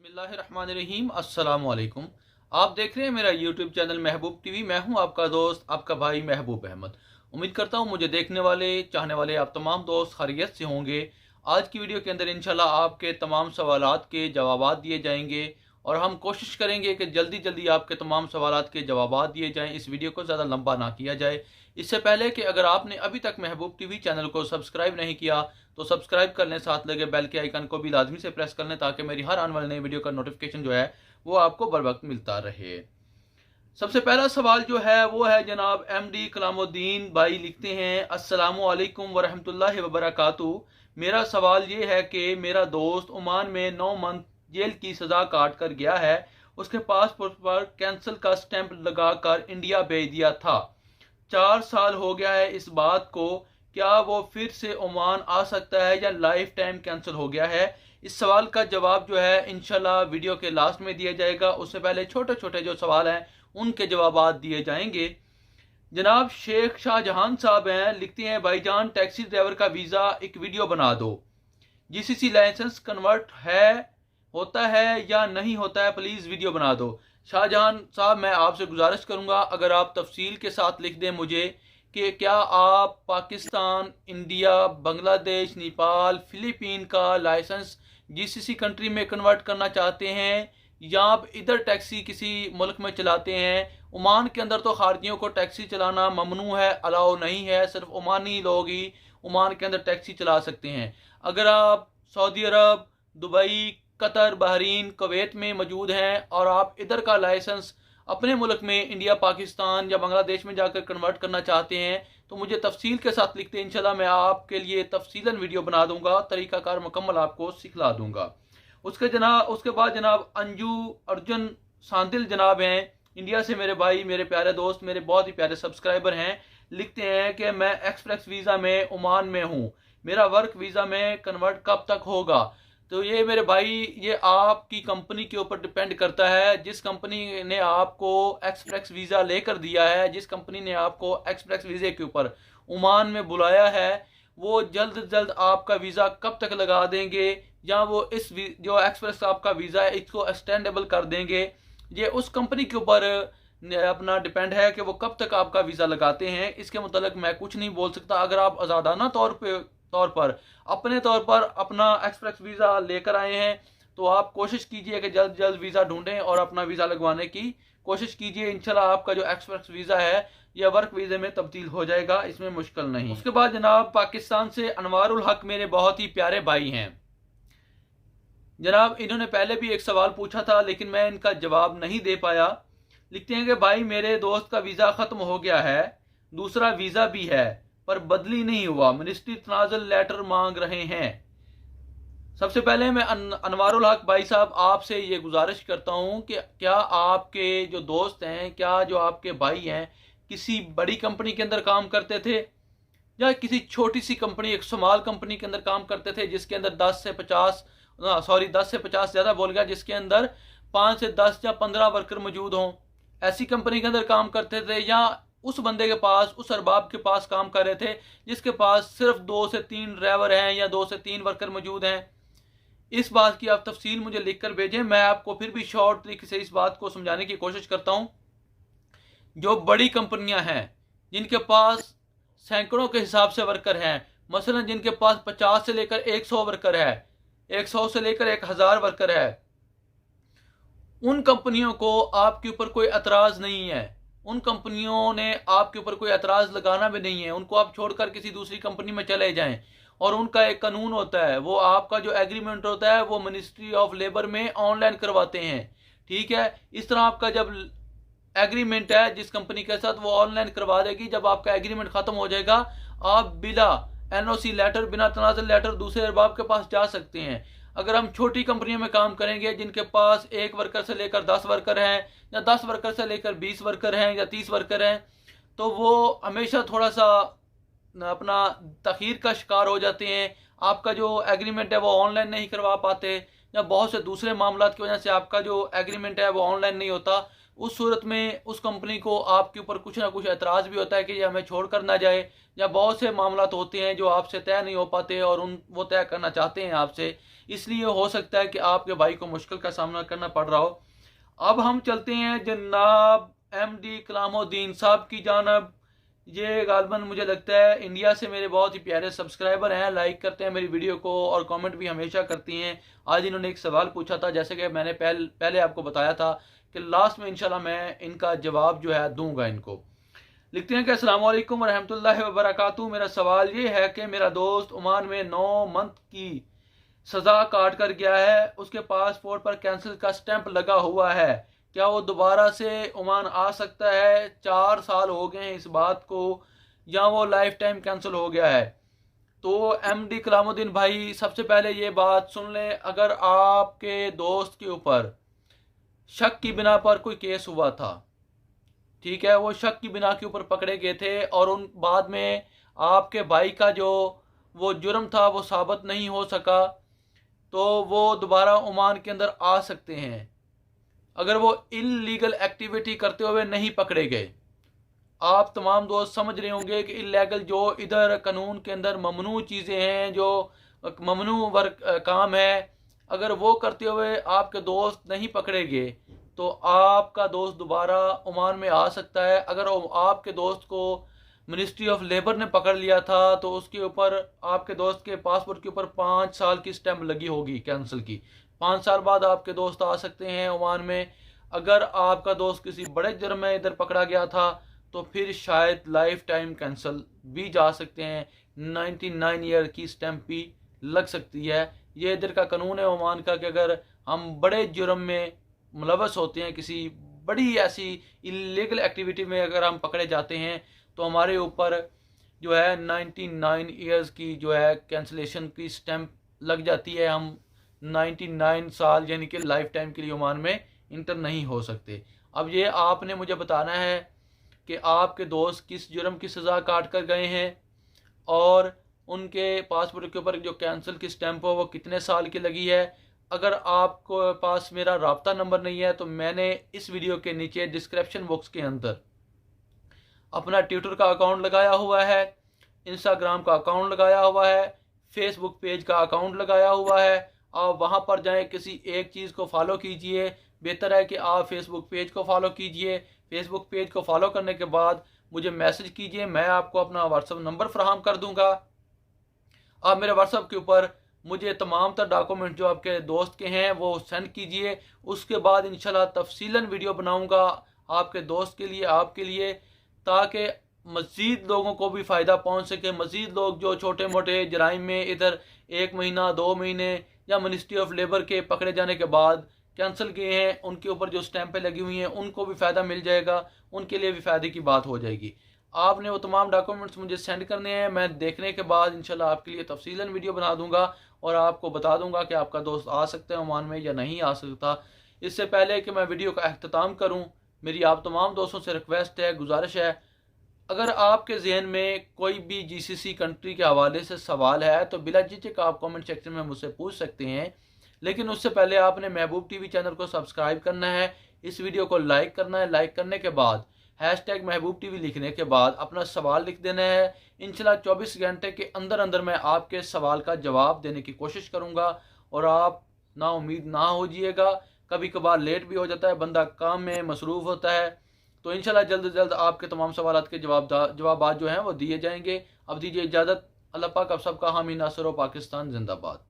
बिस्मिल्लाहिर्रहमानिर्रहीम अस्सलाम वालेकुम। आप देख रहे हैं मेरा यूट्यूब चैनल महबूब टीवी। मैं हूं आपका दोस्त, आपका भाई महबूब अहमद। उम्मीद करता हूं मुझे देखने वाले, चाहने वाले आप तमाम दोस्त खैरियत से होंगे। आज की वीडियो के अंदर इंशाल्लाह आपके तमाम सवालात के जवाबात दिए जाएंगे और हम कोशिश करेंगे कि जल्दी जल्दी आपके तमाम सवालात के जवाबात दिए जाएँ। इस वीडियो को ज़्यादा लंबा ना किया जाए। इससे पहले कि अगर आपने अभी तक महबूब टीवी चैनल को सब्सक्राइब नहीं किया तो सब्सक्राइब कर लें, साथ लगे बेल के आइकन को भी लाजमी से प्रेस कर लें ताकि मेरी हर आने वाली नई वीडियो का नोटिफिकेशन जो है वो आपको बर वक्त मिलता रहे। सबसे पहला सवाल जो है वो है जनाब एमडी कलामुद्दीन भाई लिखते हैं, अस्सलामु अलैकुम वरहमतुल्लाहि वबरकातुहू। मेरा सवाल ये है कि मेरा दोस्त ओमान में 9 मंथ जेल की सज़ा काट कर गया है। उसके पासपोर्ट पर कैंसिल का स्टैंप लगाकर इंडिया भेज दिया था। 4 साल हो गया है इस बात को। क्या वो फिर से ओमान आ सकता है या लाइफ टाइम कैंसिल हो गया है? इस सवाल का जवाब जो है इंशाल्लाह वीडियो के लास्ट में दिया जाएगा। उससे पहले छोटे छोटे जो सवाल हैं उनके जवाब दिए जाएंगे। जनाब शेख शाहजहां साहब हैं, लिखते हैं भाईजान टैक्सी ड्राइवर का वीज़ा एक वीडियो बना दो। जीसीसी लाइसेंस कन्वर्ट होता है या नहीं होता है, प्लीज़ वीडियो बना दो। शाहजहां साहब मैं आपसे गुजारिश करूंगा अगर आप तफसील के साथ लिख दें मुझे कि क्या आप पाकिस्तान, इंडिया, बांग्लादेश, नेपाल, फिलीपीन का लाइसेंस जीसीसी कंट्री में कन्वर्ट करना चाहते हैं या आप इधर टैक्सी किसी मुल्क में चलाते हैं। ओमान के अंदर तो खारजियों को टैक्सी चलाना ममनू है, अलाउ नहीं है। सिर्फ ओमानी लोग ही ओमान के अंदर टैक्सी चला सकते हैं। अगर आप सऊदी अरब, दुबई, कतर, बहरीन, कुवैत में मौजूद हैं और आप इधर का लाइसेंस अपने मुल्क में इंडिया, पाकिस्तान या बांग्लादेश में जाकर कन्वर्ट करना चाहते हैं तो मुझे तफसील के साथ लिखते हैं। इंशाल्लाह मैं आपके लिए तफसीलन वीडियो बना दूंगा, तरीकाकार मुकम्मल आपको सिखला दूंगा। उसके बाद जनाब अंजू अर्जुन सांदिल जनाब हैं, इंडिया से मेरे भाई, मेरे प्यारे दोस्त, मेरे बहुत ही प्यारे सब्सक्राइबर हैं। लिखते हैं कि मैं एक्सप्रेस वीज़ा में ओमान में हूँ, मेरा वर्क वीज़ा में कन्वर्ट कब तक होगा? तो ये मेरे भाई ये आपकी कंपनी के ऊपर डिपेंड करता है। जिस कंपनी ने आपको एक्सप्रेस वीज़ा लेकर दिया है, जिस कंपनी ने आपको एक्सप्रेस वीज़े के ऊपर ओमान में बुलाया है, वो जल्द से जल्द आपका वीज़ा कब तक लगा देंगे या वो जो एक्सप्रेस आपका वीज़ा है इसको एक्सटेंडेबल कर देंगे, ये उस कंपनी के ऊपर अपना डिपेंड है कि वो कब तक आपका वीज़ा लगाते हैं। इसके मुतालिक मैं कुछ नहीं बोल सकता। अगर आप आज़ादाना तौर पर अपना एक्सप्रेस वीज़ा लेकर आए हैं तो आप कोशिश कीजिए कि जल्द जल्द वीज़ा ढूंढें और अपना वीज़ा लगवाने की कोशिश कीजिए। इंशाल्लाह आपका जो एक्सप्रेस वीज़ा है यह वर्क वीज़े में तब्दील हो जाएगा, इसमें मुश्किल नहीं। उसके बाद जनाब पाकिस्तान से अनवारुल हक मेरे बहुत ही प्यारे भाई हैं जनाब, इन्होंने पहले भी एक सवाल पूछा था लेकिन मैं इनका जवाब नहीं दे पाया। लिखते हैं कि भाई मेरे दोस्त का वीज़ा ख़त्म हो गया है, दूसरा वीज़ा भी है पर बदली नहीं हुआ, मिनिस्ट्री तनाज़ुल लेटर मांग रहे हैं। सबसे पहले मैं अनवारुल हक भाई साहब आपसे ये गुजारिश करता हूं कि क्या आपके जो दोस्त हैं, क्या जो आपके भाई हैं किसी बड़ी कंपनी के अंदर काम करते थे या किसी छोटी सी कंपनी, एक स्मॉल कंपनी के अंदर काम करते थे जिसके अंदर 10 से 50 ज़्यादा बोल गया, जिसके अंदर 5 से 10 या 15 वर्कर मौजूद हों, ऐसी कंपनी के अंदर काम करते थे या उस बंदे के पास, उस अरबाब के पास काम कर रहे थे जिसके पास सिर्फ 2 से 3 ड्राइवर हैं या 2 से 3 वर्कर मौजूद हैं? इस बात की आप तफसील मुझे लिखकर भेजें। मैं आपको फिर भी शॉर्ट तरीके से इस बात को समझाने की कोशिश करता हूं। जो बड़ी कंपनियां हैं जिनके पास सैकड़ों के हिसाब से वर्कर हैं, मसलन जिनके पास 50 से लेकर 100 वर्कर है, 100 से लेकर 1000 वर्कर है, उन कंपनियों को आपके ऊपर कोई एतराज़ नहीं है। उन कंपनियों ने आपके ऊपर कोई एतराज़ लगाना भी नहीं है। उनको आप छोड़कर किसी दूसरी कंपनी में चले जाएं और उनका एक कानून होता है, वो आपका जो एग्रीमेंट होता है वो मिनिस्ट्री ऑफ लेबर में ऑनलाइन करवाते हैं। ठीक है, इस तरह आपका जब एग्रीमेंट है जिस कंपनी के साथ वो ऑनलाइन करवा देगी। जब आपका एग्रीमेंट ख़त्म हो जाएगा आप बिना एनओसी लेटर, बिना तनाज़ुल लेटर दूसरे अरबाब के पास जा सकते हैं। अगर हम छोटी कंपनियों में काम करेंगे जिनके पास 1 वर्कर से लेकर 10 वर्कर हैं या 10 वर्कर से लेकर 20 वर्कर हैं या 30 वर्कर हैं, तो वो हमेशा थोड़ा सा अपना तखीर का शिकार हो जाते हैं। आपका जो एग्रीमेंट है वो ऑनलाइन नहीं करवा पाते या बहुत से दूसरे मामलों की वजह से आपका जो एग्रीमेंट है वो ऑनलाइन नहीं होता। उस सूरत में उस कंपनी को आपके ऊपर कुछ ना कुछ एतराज़ भी होता है कि ये हमें छोड़ कर ना जाए, या बहुत से मामला होते हैं जो आपसे तय नहीं हो पाते और वो तय करना चाहते हैं आपसे, इसलिए हो सकता है कि आपके भाई को मुश्किल का सामना करना पड़ रहा हो। अब हम चलते हैं जनाब MD कलामुद्दीन साहब की जानब। ये गालबन मुझे लगता है इंडिया से मेरे बहुत ही प्यारे सब्सक्राइबर हैं, लाइक करते हैं मेरी वीडियो को और कमेंट भी हमेशा करती हैं। आज इन्होंने एक सवाल पूछा था, जैसे कि मैंने पहले आपको बताया था कि लास्ट में इंशाल्लाह मैं इनका जवाब जो है दूंगा इनको। लिखते हैं कि अस्सलाम वालेकुम रहमतुल्लाहि व बरकातहू। मेरा सवाल ये है कि मेरा दोस्त ओमान में 9 मंथ की सज़ा काट कर गया है, उसके पासपोर्ट पर कैंसिल का स्टैंप लगा हुआ है, क्या वो दोबारा से ओमान आ सकता है? 4 साल हो गए हैं इस बात को, या वो लाइफ टाइम कैंसिल हो गया है? तो MD कलामुद्दीन भाई, सबसे पहले ये बात सुन लें, अगर आपके दोस्त के ऊपर शक की बिना पर कोई केस हुआ था, ठीक है, वो शक की बिना के ऊपर पकड़े गए थे और उन बाद में आपके भाई का जो वो जुर्म था वो साबित नहीं हो सका, तो वो दोबारा ओमान के अंदर आ सकते हैं अगर वो इल्लीगल एक्टिविटी करते हुए नहीं पकड़े गए। आप तमाम दोस्त समझ रहे होंगे कि इल्लीगल जो इधर कानून के अंदर ममनू चीज़ें हैं, जो ममनू वर्क काम है, अगर वो करते हुए आपके दोस्त नहीं पकड़े गए तो आपका दोस्त दोबारा ओमान में आ सकता है। अगर आपके दोस्त को मिनिस्ट्री ऑफ लेबर ने पकड़ लिया था तो उसके ऊपर आपके दोस्त के पासपोर्ट के ऊपर 5 साल की स्टैंप लगी होगी कैंसिल की। 5 साल बाद आपके दोस्त आ सकते हैं ओमान में। अगर आपका दोस्त किसी बड़े जुर्म में इधर पकड़ा गया था तो फिर शायद लाइफ टाइम कैंसिल भी जा सकते हैं, 99 ईयर की स्टैंप भी लग सकती है। ये इधर का कानून है ओमान का कि अगर हम बड़े जुर्म में मुलवस होते हैं, किसी बड़ी ऐसी इलीगल एक्टिविटी में अगर हम पकड़े जाते हैं तो हमारे ऊपर जो है 99 ईयर्स की जो है कैंसिलेशन की स्टैंप लग जाती है। हम 99 साल यानी कि लाइफ टाइम के लिए ओमान में इंटर नहीं हो सकते। अब ये आपने मुझे बताना है कि आपके दोस्त किस जुर्म की सज़ा काट कर गए हैं और उनके पासपोर्ट के ऊपर जो कैंसिल की स्टैंप हो वो कितने साल की लगी है। अगर आपको पास मेरा राब्ता नंबर नहीं है तो मैंने इस वीडियो के नीचे डिस्क्रिप्शन बॉक्स के अंदर अपना ट्विटर का अकाउंट लगाया हुआ है, इंस्टाग्राम का अकाउंट लगाया हुआ है, फेसबुक पेज का अकाउंट लगाया हुआ है। आप वहां पर जाएं, किसी एक चीज़ को फॉलो कीजिए। बेहतर है कि आप फेसबुक पेज को फॉलो कीजिए। फेसबुक पेज को फॉलो करने के बाद मुझे मैसेज कीजिए, मैं आपको अपना व्हाट्सअप नंबर फराहम कर दूंगा। आप मेरे व्हाट्सअप के ऊपर मुझे तमाम तर डॉक्यूमेंट जो आपके दोस्त के हैं वो सेंड कीजिए। उसके बाद इंशाल्लाह तफसीलन वीडियो बनाऊंगा आपके दोस्त के लिए, आपके लिए, ताकि मज़ीद लोगों को भी फ़ायदा पहुंच सके। मज़ीद लोग जो छोटे मोटे जराइम में इधर 1 महीना 2 महीने या मिनिस्ट्री ऑफ लेबर के पकड़े जाने के बाद कैंसिल किए हैं, उनके ऊपर जो स्टैंपें लगी हुई हैं उनको भी फ़ायदा मिल जाएगा, उनके लिए भी फ़ायदे की बात हो जाएगी। आपने वो तमाम डॉक्यूमेंट्स मुझे सेंड करने हैं, मैं देखने के बाद इंशाल्लाह आपके लिए तफसीलन वीडियो बना दूंगा और आपको बता दूंगा कि आपका दोस्त आ सकता है ओमान में या नहीं आ सकता। इससे पहले कि मैं वीडियो का अख्ताम करूँ, मेरी आप तमाम दोस्तों से रिक्वेस्ट है, गुजारिश है, अगर आपके जहन में कोई भी GCC कंट्री के हवाले से सवाल है तो बिला झिझक आप कमेंट सेक्शन में मुझसे पूछ सकते हैं। लेकिन उससे पहले आपने महबूब TV चैनल को सब्सक्राइब करना है, इस वीडियो को लाइक करना है। लाइक करने के बाद #महबूब TV लिखने के बाद अपना सवाल लिख देना है। इंशाल्लाह 24 घंटे के अंदर अंदर मैं आपके सवाल का जवाब देने की कोशिश करूँगा और आप ना उम्मीद ना हो जाइएगा। कभी कभार लेट भी हो जाता है, बंदा काम में मसरूफ़ होता है, तो इंशाल्लाह जल्द से जल्द आपके तमाम सवालात के जवाब जो हैं वो दिए जाएंगे। अब दीजिए इजाज़त। अल्लाह पाक आप सबका हामी नासर व पाकिस्तान जिंदाबाद।